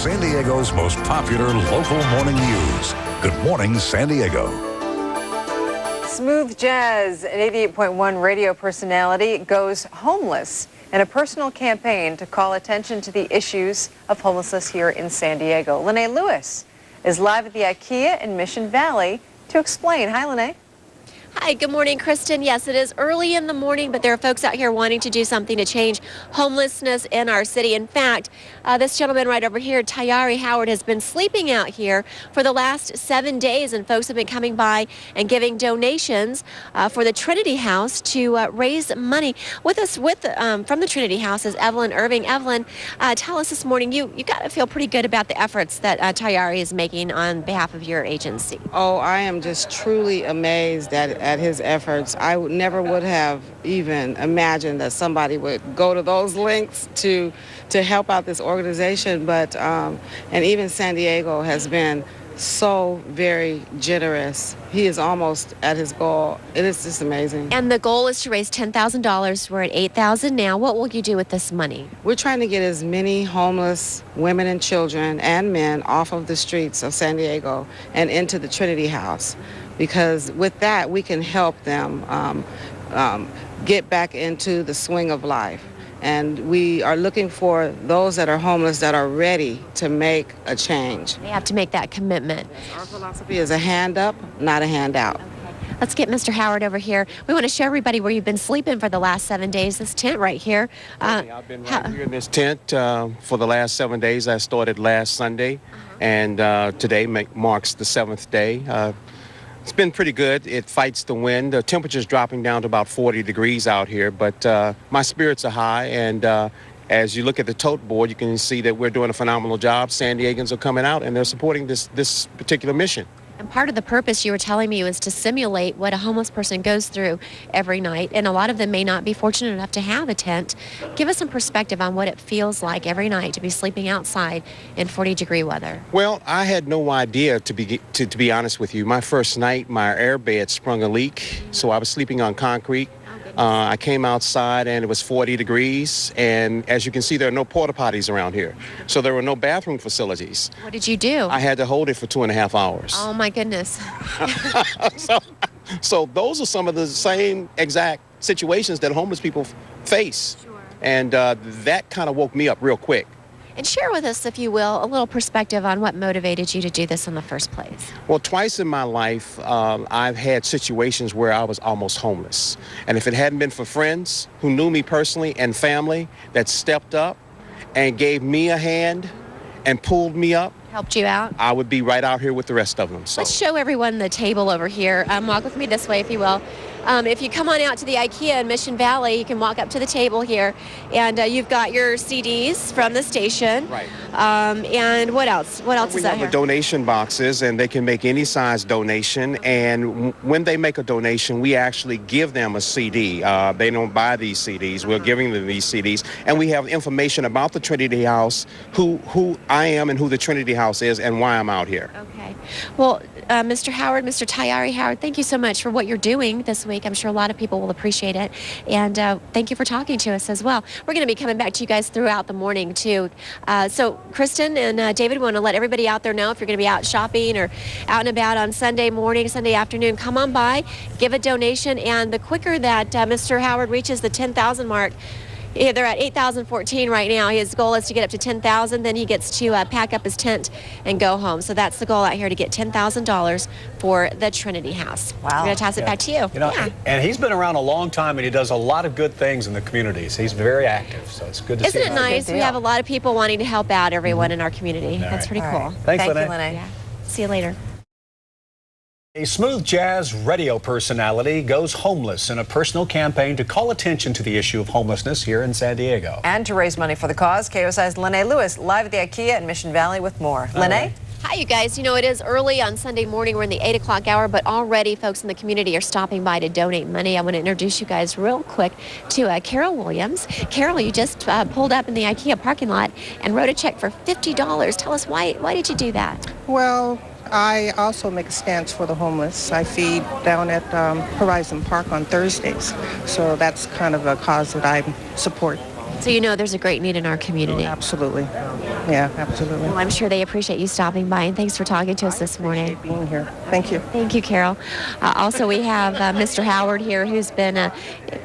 San Diego's most popular local morning news. Good morning, San Diego. Smooth jazz, an 88.1 radio personality, goes homeless in a personal campaign to call attention to the issues of homelessness here in San Diego. Lene Lewis is live at the IKEA in Mission Valley to explain. Hi, Lene. Hi, good morning, Kristen. Yes, it is early in the morning, but there are folks out here wanting to do something to change homelessness in our city. In fact, this gentleman right over here, Tayari Howard, has been sleeping out here for the last 7 days, and folks have been coming by and giving donations for the Trinity House to raise money. With us from the Trinity House is Evelyn Irving. Evelyn, tell us this morning, you got to feel pretty good about the efforts that Tayari is making on behalf of your agency. Oh, I am just truly amazed at his efforts. I never would have even imagined that somebody would go to those lengths to help out this organization. But and even San Diego has been so very generous. He is almost at his goal. It is just amazing. And the goal is to raise $10,000. We're at $8,000 now. What will you do with this money? We're trying to get as many homeless women and children and men off of the streets of San Diego and into the Trinity House, because with that we can help them get back into the swing of life. And we are looking for those that are homeless that are ready to make a change. They have to make that commitment. Our philosophy is a hand up, not a handout. Okay. Let's get Mr. Howard over here. We want to show everybody where you've been sleeping for the last 7 days. This tent right here. I've been right here in this tent for the last 7 days. I started last Sunday, and today marks the 7th day. It's been pretty good. It fights the wind. The temperature's dropping down to about 40 degrees out here, but my spirits are high, and as you look at the tote board, you can see that we're doing a phenomenal job. San Diegans are coming out, and they're supporting this particular mission. And part of the purpose, you were telling me, was to simulate what a homeless person goes through every night. And a lot of them may not be fortunate enough to have a tent. Give us some perspective on what it feels like every night to be sleeping outside in 40-degree weather. Well, I had no idea, to be honest with you. My first night, my air bed sprung a leak, so I was sleeping on concrete. I came outside and it was 40 degrees, and as you can see, there are no porta potties around here, so there were no bathroom facilities. What did you do? I had to hold it for 2.5 hours. Oh my goodness. So those are some of the same exact situations that homeless people face. Sure. And that kind of woke me up real quick. And share with us, if you will, a little perspective on what motivated you to do this in the first place. Well, twice in my life, I've had situations where I was almost homeless. And if it hadn't been for friends who knew me personally and family that stepped up and gave me a hand and pulled me up, helped you out, I would be right out here with the rest of them. So. Let's show everyone the table over here. Walk with me this way, if you will. If you come on out to the IKEA in Mission Valley, you can walk up to the table here, and you've got your CDs from the station. Right. And what else? What else is out here? We have here? donation boxes, and they can make any size donation. And when they make a donation, we actually give them a CD. They don't buy these CDs. We're giving them these CDs. And we have information about the Trinity House, who I am and who the Trinity House is, and why I'm out here. Okay. Well, Mr. Howard, Mr. Tayari Howard, thank you so much for what you're doing this week. I'm sure a lot of people will appreciate it. And thank you for talking to us as well. We're going to be coming back to you guys throughout the morning, too. So Kristen and David, we want to let everybody out there know, if you're going to be out shopping or out and about on Sunday morning, Sunday afternoon, come on by, give a donation. And the quicker that Mr. Howard reaches the 10,000 mark, they're at 8,014 right now. His goal is to get up to 10,000. Then he gets to pack up his tent and go home. So that's the goal out here, to get $10,000 for the Trinity House. Wow. I'm going to toss it back to you. And he's been around a long time, and he does a lot of good things in the communities. He's very active, so it's good to see him. Isn't it nice? We have a lot of people wanting to help out everyone in our community. That's pretty cool. Thanks, Thank Lene. you, Lene. Yeah. See you later. A smooth jazz radio personality goes homeless in a personal campaign to call attention to the issue of homelessness here in San Diego. And to raise money for the cause, KOSI's Lene Lewis live at the IKEA in Mission Valley with more. Lene? Hi, you guys. You know, it is early on Sunday morning. We're in the 8 o'clock hour, but already folks in the community are stopping by to donate money. I want to introduce you guys real quick to Carol Williams. Carol, you just pulled up in the IKEA parking lot and wrote a check for $50. Tell us why did you do that? Well, I also make a stance for the homeless. I feed down at Horizon Park on Thursdays, so that's kind of a cause that I support. So you know there's a great need in our community. Absolutely. Yeah, absolutely. Well, I'm sure they appreciate you stopping by, and thanks for talking to us this morning. Being here. Thank you. Thank you, Carol. Also, we have Mr. Howard here, who's been,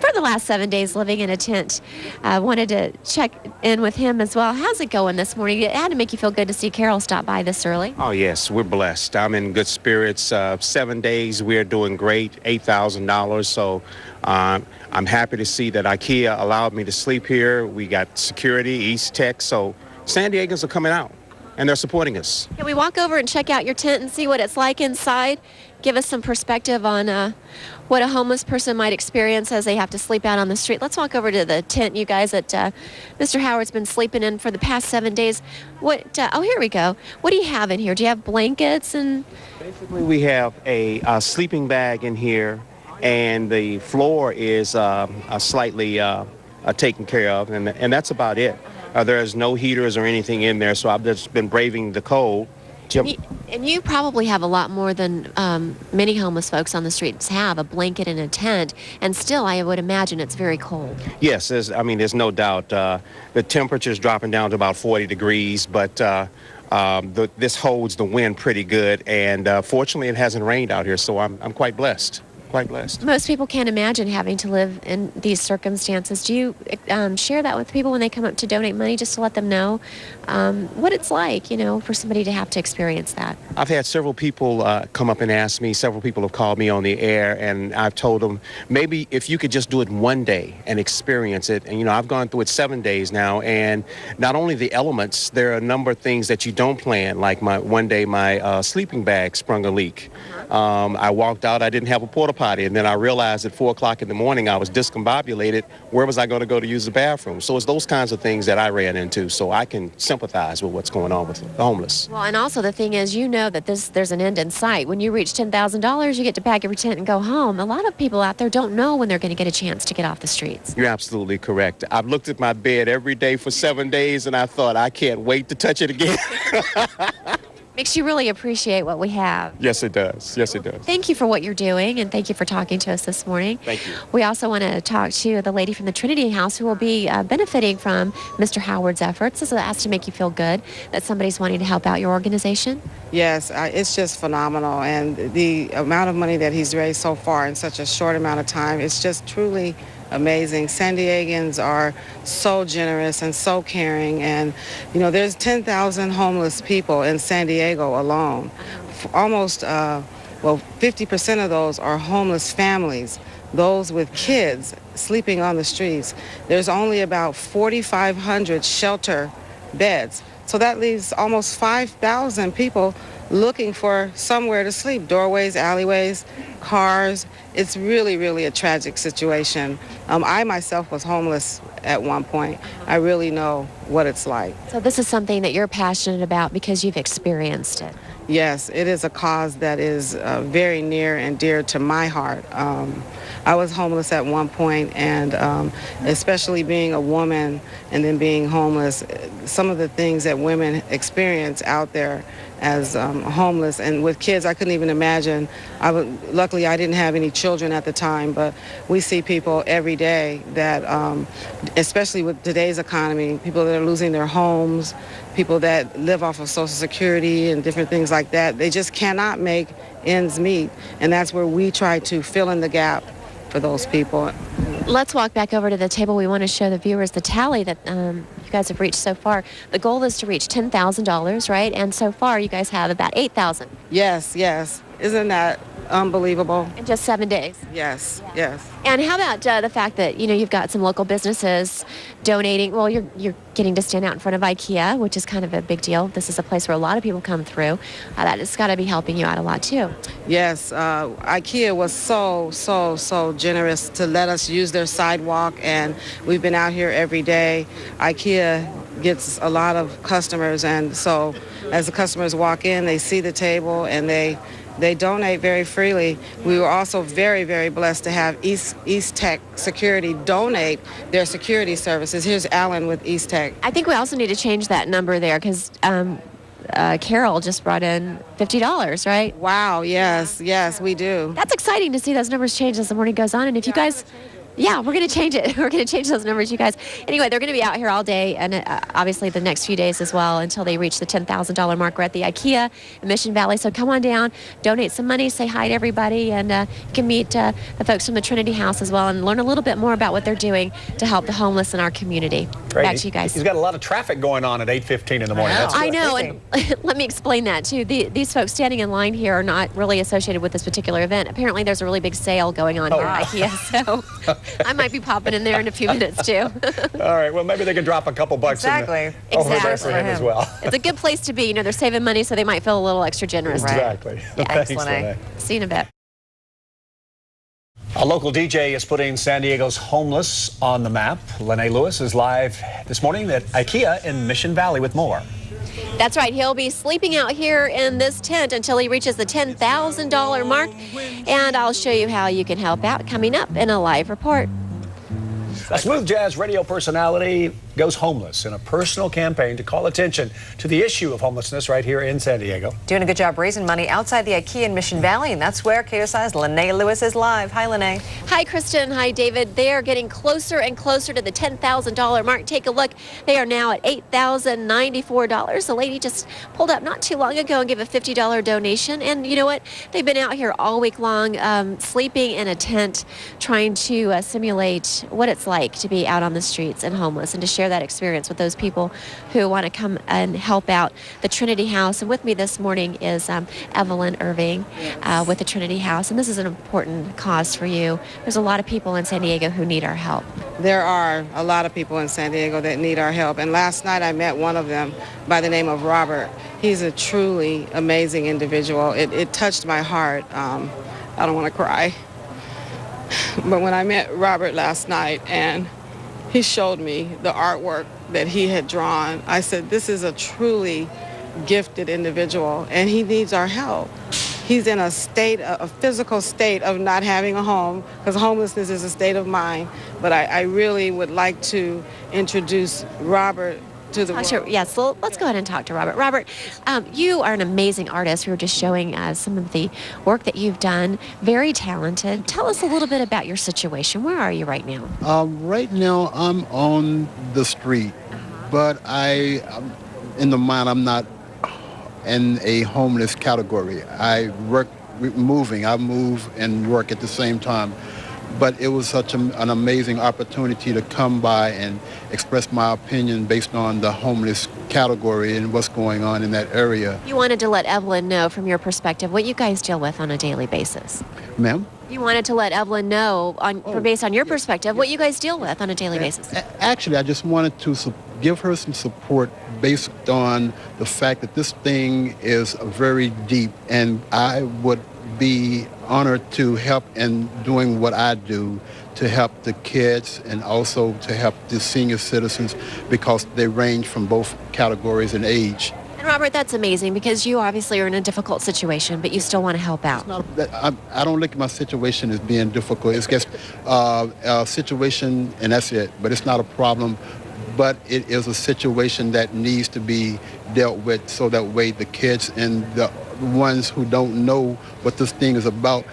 for the last 7 days, living in a tent. Wanted to check in with him as well. How's it going this morning? It had to make you feel good to see Carol stop by this early. Oh, yes, we're blessed. I'm in good spirits. 7 days, we're doing great, $8,000. So I'm happy to see that IKEA allowed me to sleep here. We got security, East Tech. So San Diegans are coming out, and they're supporting us. Can we walk over and check out your tent and see what it's like inside? Give us some perspective on what a homeless person might experience as they have to sleep out on the street. Let's walk over to the tent, you guys, that Mr. Howard's been sleeping in for the past 7 days. Oh, here we go. What do you have in here? Do you have blankets? And Basically, we have a sleeping bag in here, and the floor is slightly taken care of, and that's about it. There's no heaters or anything in there, so I've just been braving the cold. And you probably have a lot more than many homeless folks on the streets have, a blanket and a tent, and still I would imagine it's very cold. Yes, there's no doubt. The temperature's dropping down to about 40 degrees, but this holds the wind pretty good, and fortunately it hasn't rained out here, so I'm quite blessed. Quite blessed. Most people can't imagine having to live in these circumstances. Do you share that with people when they come up to donate money, just to let them know what it's like, for somebody to have to experience that? I've had several people come up and ask me. Several people have called me on the air, and I've told them, maybe if you could just do it one day and experience it. And, I've gone through it 7 days now, and not only the elements, there are a number of things that you don't plan. Like one day my sleeping bag sprung a leak. I walked out, I didn't have a porta potty, and then I realized at 4 o'clock in the morning I was discombobulated. Where was I going to go to use the bathroom? So it's those kinds of things that I ran into, so I can sympathize with what's going on with the homeless. Well, and also the thing is, that there's an end in sight. When you reach $10,000, you get to pack your tent and go home. A lot of people out there don't know when they're going to get a chance to get off the streets. You're absolutely correct. I've looked at my bed every day for 7 days, and I thought, I can't wait to touch it again. Makes you really appreciate what we have. Yes, it does. Yes, it does. Thank you for what you're doing, and thank you for talking to us this morning. Thank you. We also want to talk to the lady from the Trinity House who will be benefiting from Mr. Howard's efforts. This has to make you feel good that somebody's wanting to help out your organization. Yes, it's just phenomenal, and the amount of money that he's raised so far in such a short amount of time, it's just truly amazing. San Diegans are so generous and so caring, and there's 10,000 homeless people in San Diego alone. Almost 50% of those are homeless families, those with kids sleeping on the streets. There's only about 4,500 shelter beds, so that leaves almost 5,000 people looking for somewhere to sleep. Doorways, alleyways, cars. It's really, really a tragic situation. I myself was homeless at one point. I really know what it's like. So this is something that you're passionate about because you've experienced it. Yes, it is a cause that is very near and dear to my heart. I was homeless at one point, and especially being a woman and then being homeless, some of the things that women experience out there as homeless and with kids, I couldn't even imagine. Luckily, I didn't have any children at the time, but we see people every day that, especially with today's economy, people that are losing their homes, people that live off of Social Security and different things like that, they just cannot make ends meet. And that's where we try to fill in the gap for those people. Let's walk back over to the table. We want to show the viewers the tally that you guys have reached so far. The goal is to reach $10,000, right? And so far, you guys have about $8,000. Yes. Isn't that unbelievable? In just 7 days. Yes. And how about the fact that, you've got some local businesses donating? Well, you're getting to stand out in front of IKEA, which is kind of a big deal. This is a place where a lot of people come through. That has got to be helping you out a lot, too. Yes. IKEA was so generous to let us use their sidewalk, and we've been out here every day. IKEA gets a lot of customers, and so as the customers walk in, they see the table, and they donate very freely. We were also very, very blessed to have East Tech Security donate their security services. Here's Alan with East Tech. I think we also need to change that number there because Carol just brought in $50, right? Wow, yes, we do. That's exciting to see those numbers change as the morning goes on. And if you guys Yeah, we're going to change it. We're going to change those numbers, you guys. Anyway, they're going to be out here all day and obviously the next few days as well until they reach the $10,000 mark. We're at the IKEA in Mission Valley. So come on down, donate some money, say hi to everybody, and you can meet the folks from the Trinity House as well and learn a little bit more about what they're doing to help the homeless in our community. Great. Back to you guys. He's got a lot of traffic going on at 8:15 in the morning. That's I good. know, and let me explain that too. These folks standing in line here are not really associated with this particular event. Apparently, there's a really big sale going on here at IKEA, so I might be popping in there in a few minutes too. All right, well, maybe they can drop a couple bucks over there for him as well. It's a good place to be. You know, they're saving money, so they might feel a little extra generous. Right. Exactly. Yeah. Thanks, Thanks, Lene. See you in a bit. A local DJ is putting San Diego's homeless on the map. Lene Lewis is live this morning at IKEA in Mission Valley with more. That's right. He'll be sleeping out here in this tent until he reaches the $10,000 mark. And I'll show you how you can help out coming up in a live report. A smooth jazz radio personality goes homeless in a personal campaign to call attention to the issue of homelessness right here in San Diego. Doing a good job raising money outside the IKEA in Mission Valley, and that's where KOSI's Lene Lewis is live. Hi, Lene. Hi, Kristen. Hi, David. They are getting closer and closer to the $10,000 mark. Take a look. They are now at $8,094. The lady just pulled up not too long ago and gave a $50 donation. And you know what? They've been out here all week long, sleeping in a tent, trying to simulate what it's like to be out on the streets and homeless and to share that experience with those people who want to come and help out the Trinity House. And with me this morning is Evelyn Irving with the Trinity House. And this is an important cause for you. There's a lot of people in San Diego who need our help. There are a lot of people in San Diego that need our help. And last night I met one of them by the name of Robert. He's a truly amazing individual. It touched my heart. I don't want to cry. But when I met Robert last night and he showed me the artwork that he had drawn, I said, this is a truly gifted individual and he needs our help. He's in a physical state of not having a home, because homelessness is a state of mind. But I really would like to introduce Robert to the world. Yes, so let's go ahead and talk to Robert. Robert, you are an amazing artist. We were just showing some of the work that you've done. Very talented. Tell us a little bit about your situation. Where are you right now? Right now, I'm on the street, but in the mind, I'm not in a homeless category. I work moving. I move and work at the same time. But it was such an amazing opportunity to come by and express my opinion based on the homeless category and what's going on in that area. You wanted to let Evelyn know from your perspective what you guys deal with on a daily basis. Ma'am? You wanted to let Evelyn know, based on your perspective, what you guys deal with on a daily basis. Actually, I just wanted to give her some support based on the fact that this thing is very deep, and I would be honored to help in doing what I do to help the kids and also to help the senior citizens, because they range from both categories and age. And Robert, that's amazing, because you obviously are in a difficult situation, but you still want to help out. I don't look at my situation as being difficult. It's just a situation and that's it, but it's not a problem. But it is a situation that needs to be dealt with, so that way the kids and the ones who don't know what this thing is about,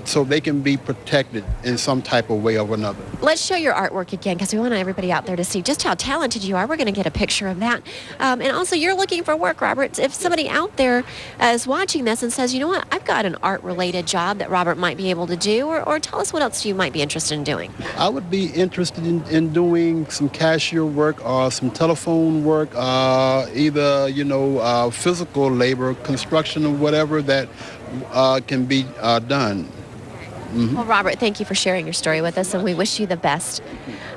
so they can be protected in some type of way or another. Let's show your artwork again, because we want everybody out there to see just how talented you are. We're going to get a picture of that. And also, you're looking for work, Robert. If somebody out there is watching this and says, you know what, I've got an art-related job that Robert might be able to do, or tell us what else you might be interested in doing. I would be interested in doing some cashier work or some telephone work, either, physical labor, construction, or whatever that can be done. Mm-hmm. Well, Robert, thank you for sharing your story with us, and we wish you the best.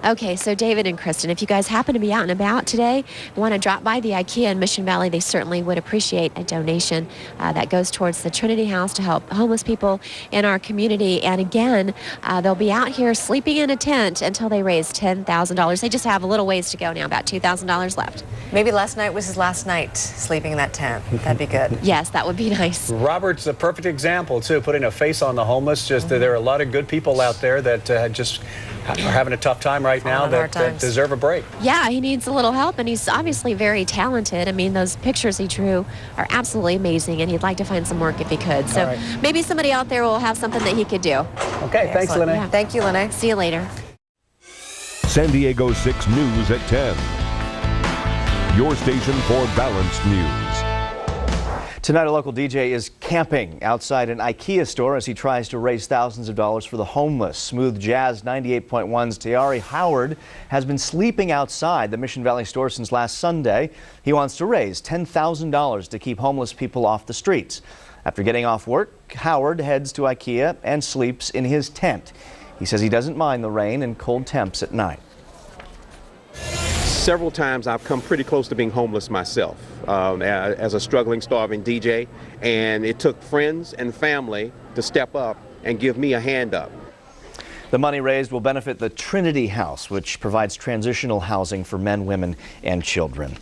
Okay, so David and Kristen, if you guys happen to be out and about today, want to drop by the IKEA in Mission Valley, they certainly would appreciate a donation that goes towards the Trinity House to help homeless people in our community. And again, they'll be out here sleeping in a tent until they raise $10,000. They just have a little ways to go now, about $2,000 left. Maybe last night was his last night sleeping in that tent. That'd be good. Yes, that would be nice. Robert's a perfect example, too, putting a face on the homeless. Just there are a lot of good people out there that just are having a tough time right now that deserve a break. Yeah, he needs a little help, and he's obviously very talented. I mean, those pictures he drew are absolutely amazing, and he'd like to find some work if he could. So maybe somebody out there will have something that he could do. Okay, thanks, Lene. Yeah. Thank you, Lene. See you later. San Diego 6 News at 10. Your station for balanced news. Tonight, a local DJ is camping outside an IKEA store as he tries to raise thousands of dollars for the homeless. Smooth Jazz 98.1's Tayari Howard has been sleeping outside the Mission Valley store since last Sunday. He wants to raise $10,000 to keep homeless people off the streets. After getting off work, Howard heads to IKEA and sleeps in his tent. He says he doesn't mind the rain and cold temps at night. Several times I've come pretty close to being homeless myself as a struggling, starving DJ, and it took friends and family to step up and give me a hand up. The money raised will benefit the Trinity House, which provides transitional housing for men, women, and children.